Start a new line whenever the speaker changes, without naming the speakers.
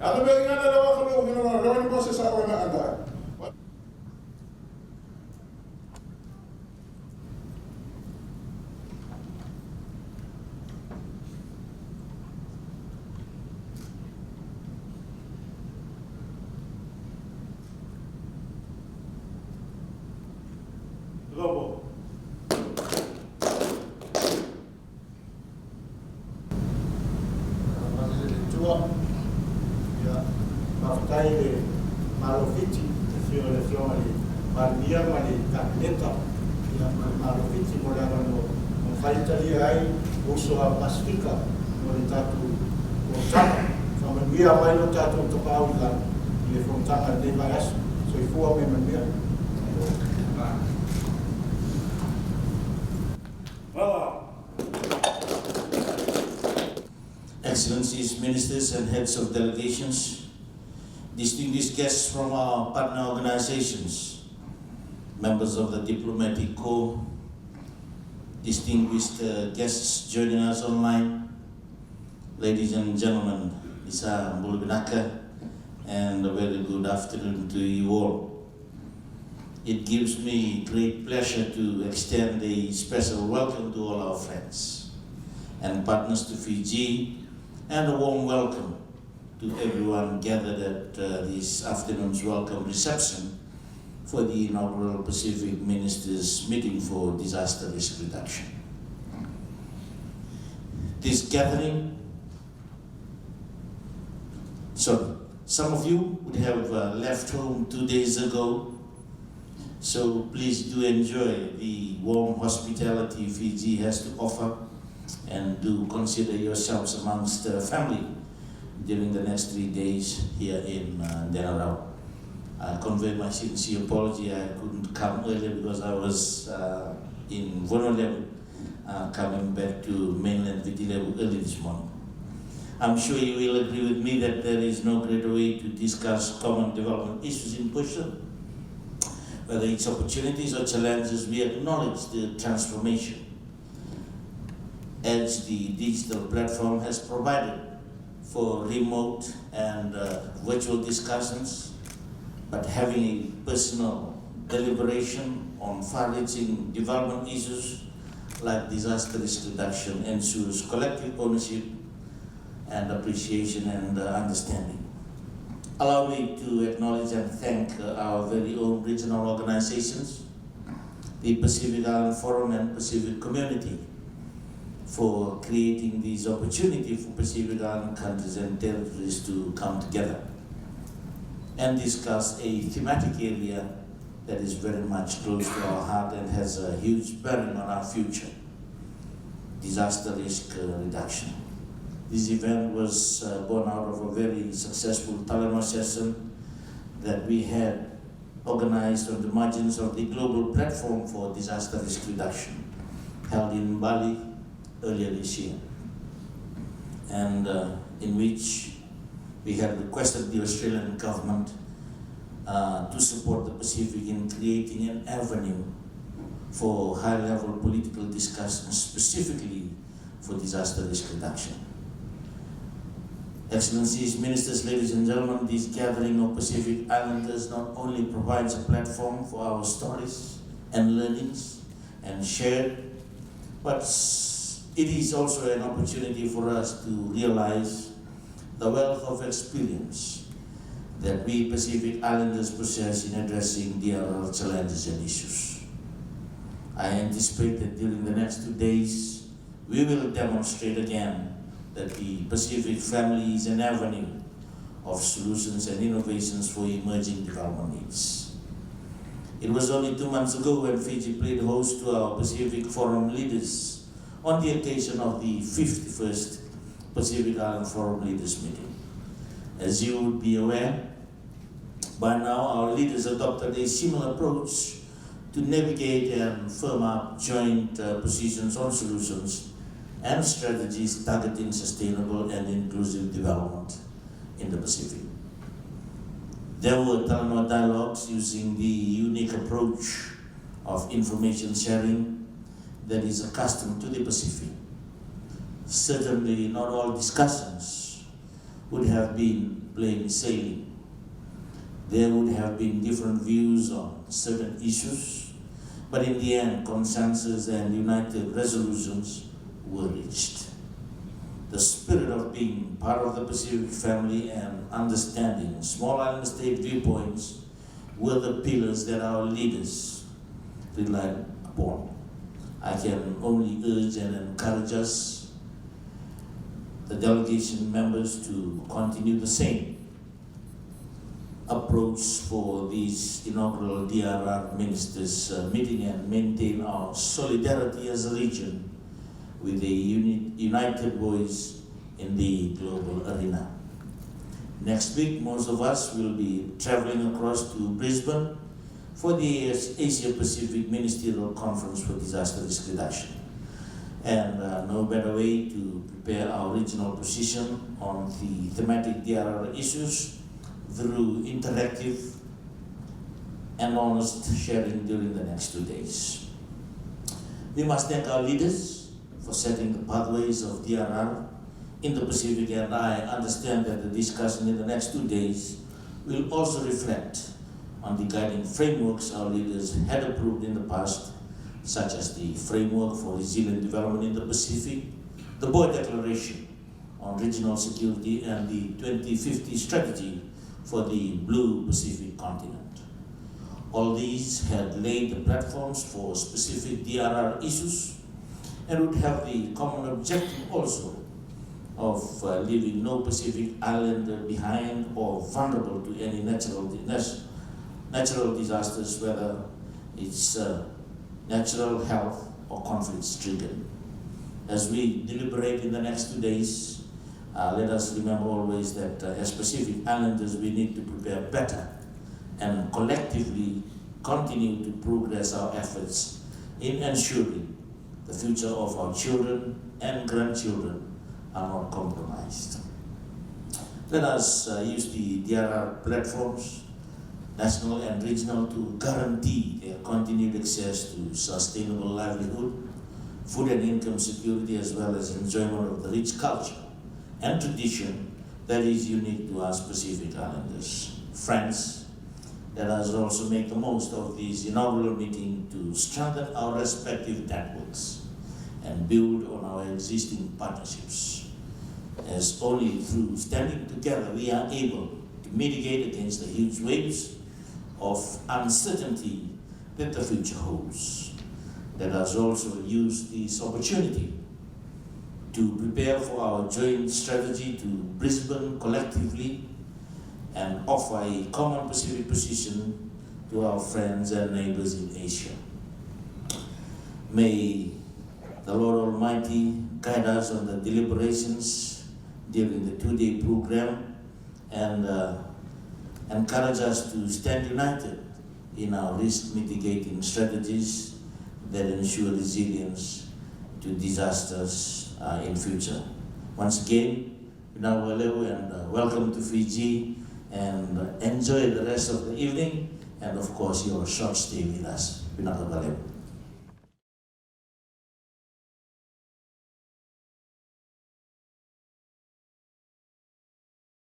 Ano ba yung nalawa ko nung gawin mo sa awa na anda? Lobo.
Partai Malofiti, fiore Barbia mali Capileta, Malofiti modano faita di ai uso a Pacifica, moditato Montana, sama dia mai no tato to paula, le Fontana de Maras, so i fu a me mia.
Excellencies, ministers and heads of delegations, distinguished guests from our partner organizations, members of the diplomatic corps, distinguished guests joining us online, ladies and gentlemen, Isa Mbulubinaka, and a very good afternoon to you all. It gives me great pleasure to extend a special welcome to all our friends and partners to Fiji, and a warm welcome to everyone gathered at this afternoon's welcome reception for the inaugural Pacific Ministers meeting for disaster risk reduction. This gathering, some of you would have left home 2 days ago, so please do enjoy the warm hospitality Fiji has to offer, and do consider yourselves amongst family during the next 3 days here in Inaugural. I convey my sincere apology. I couldn't come earlier because I was in Vonolem, coming back to mainland Vitilevu early this morning. I'm sure you will agree with me that there is no greater way to discuss common development issues in person. Whether it's opportunities or challenges, we acknowledge the transformation as the digital platform has provided for remote and virtual discussions, but having a personal deliberation on far-reaching development issues like disaster risk reduction ensures collective ownership and appreciation and understanding. Allow me to acknowledge and thank our very own regional organizations, the Pacific Island Forum and Pacific Community, for creating this opportunity for Pacific Island countries and territories to come together and discuss a thematic area that is very much close to our heart and has a huge bearing on our future: disaster risk reduction. This event was born out of a very successful Talanoa session that we had organized on the margins of the Global Platform for Disaster Risk Reduction, held in Bali earlier this year, and in which we had requested the Australian government to support the Pacific in creating an avenue for high-level political discussions specifically for disaster risk reduction. Excellencies, ministers, ladies and gentlemen, this gathering of Pacific Islanders not only provides a platform for our stories and learnings and shared, but it is also an opportunity for us to realize the wealth of experience that we Pacific Islanders possess in addressing DRL challenges and issues. I anticipate that during the next 2 days, we will demonstrate again that the Pacific family is an avenue of solutions and innovations for emerging development needs. It was only 2 months ago when Fiji played host to our Pacific Forum leaders on the occasion of the 51st Pacific Island Forum Leaders Meeting. As you would be aware, by now our leaders adopted a similar approach to navigate and firm up joint positions on solutions and strategies targeting sustainable and inclusive development in the Pacific. There were Talanoa dialogues using the unique approach of information sharing that is accustomed to the Pacific. Certainly not all discussions would have been plain sailing. There would have been different views on certain issues, but in the end, consensus and united resolutions were reached. The spirit of being part of the Pacific family and understanding small island state viewpoints were the pillars that our leaders relied upon. I can only urge and encourage us, the delegation members, to continue the same approach for these inaugural DRR ministers meeting and maintain our solidarity as a region with a united voice in the global arena. Next week, most of us will be traveling across to Brisbane for the Asia Pacific Ministerial Conference for Disaster Risk Reduction. And no better way to prepare our regional position on the thematic DRR issues through interactive and honest sharing during the next 2 days. We must thank our leaders for setting the pathways of DRR in the Pacific, and I understand that the discussion in the next 2 days will also reflect on the guiding frameworks our leaders had approved in the past, such as the Framework for Resilient Development in the Pacific, the Board Declaration on Regional Security, and the 2050 Strategy for the Blue Pacific Continent. All these had laid the platforms for specific DRR issues and would have the common objective also of leaving no Pacific islander behind or vulnerable to any natural disasters, whether it's natural, health, or conflicts triggered. As we deliberate in the next 2 days, let us remember always that as Pacific Islanders, we need to prepare better and collectively continue to progress our efforts in ensuring the future of our children and grandchildren are not compromised. Let us use the DRR platforms, national and regional, to guarantee their continued access to sustainable livelihood, food and income security, as well as enjoyment of the rich culture and tradition that is unique to us Pacific Islanders. Friends, let us also make the most of this inaugural meeting to strengthen our respective networks and build on our existing partnerships, as only through standing together we are able to mitigate against the huge waves of uncertainty that the future holds. Let us also use this opportunity to prepare for our joint strategy to Brisbane collectively and offer a common Pacific position to our friends and neighbors in Asia. May the Lord Almighty guide us on the deliberations during the 2-day program and encourage us to stand united in our risk mitigating strategies that ensure resilience to disasters in future. Once again, Inaugural and welcome to Fiji, and enjoy the rest of the evening and of course your short stay with us. Inaugural.